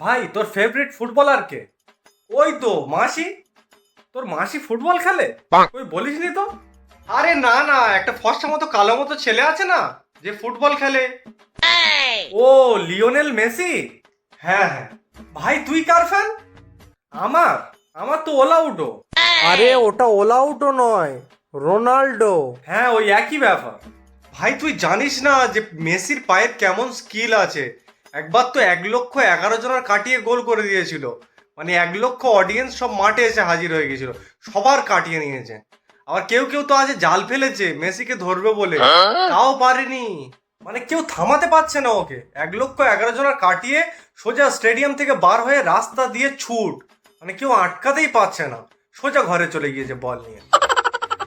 ভাই তোর favourite footballer কে? ওই তো মাসি। তোর মাসি ফুটবল খেলে? ওই বলিসনি তো। আরে না না, একটা ফর্সা মতো কালো মতো ছেলে আছে না, যে ফুটবল খেলে। ও, লিওনেল মেসি। হ্যাঁ হ্যাঁ। ভাই তুই কার ফ্যান? আমার আমার তো ওলাউডো। আরে ওটা ওলাউটো নয়, রোনাল্ডো। হ্যাঁ, ওই একই ব্যাপার। ভাই তুই জানিস না যে মেসির পায়ের কেমন স্কিল আছে? একবার তো 1,11,000 জনের কাটিয়ে গোল করে দিয়েছিল। মানে 1,00,000 অডিয়েন্স সব মাঠে এসে হাজির হয়ে গেছিল, সবার কাটিয়ে নিয়েছে। আবার কেউ কেউ তো আছে জাল ফেলেছে মেসিকে ধরবে বলে, তাও পারেনি। মানে কেউ থামাতে পারছে না ওকে। 1,11,000 জনের কাটিয়ে সোজা স্টেডিয়াম থেকে বার হয়ে রাস্তা দিয়ে ছুট, মানে কেউ আটকাতেই পারছে না। সোজা ঘরে চলে গিয়েছে বল নিয়ে।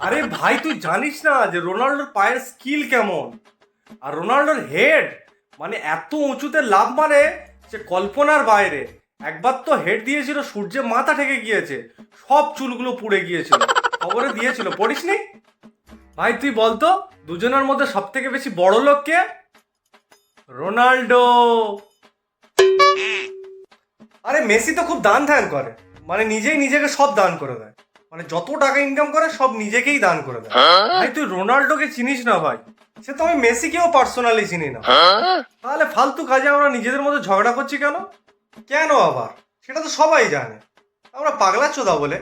আরে ভাই তুই জানিস না যে রোনাল্ডোর পায়ের স্কিল কেমন? আর রোনাল্ডোর হেড, মানে এত উঁচুতে লাভ মারে সে কল্পনার বাইরে। একবার তো হেড দিয়েছিল, সূর্যে মাথা ঠেকে গিয়েছে, সব চুলগুলো পুড়ে গিয়েছিল। খবরে দিয়েছিল, পড়িসনি? ভাই তুই বলতো, দুজনের মধ্যে সব থেকে বেশি বড় লোক কে? রোনাল্ডো। আরে মেসি তো খুব দান ধ্যান করে, মানে নিজেই নিজেকে সব দান করে দেয়। মানে যত টাকা ইনকাম করে সব নিজেকেই দান করে দেয়। ভাই তুই রোনাল্ডোকে চিনিস না ভাই? সে তো আমি মেসিকেও পার্সোনালি চিনি না। তাহলে ফালতু কাজে আমরা নিজেদের মধ্যে ঝগড়া করছি কেন? কেন আবার? সেটা তো সবাই জানে আমরা পাগলা চোদা বলে।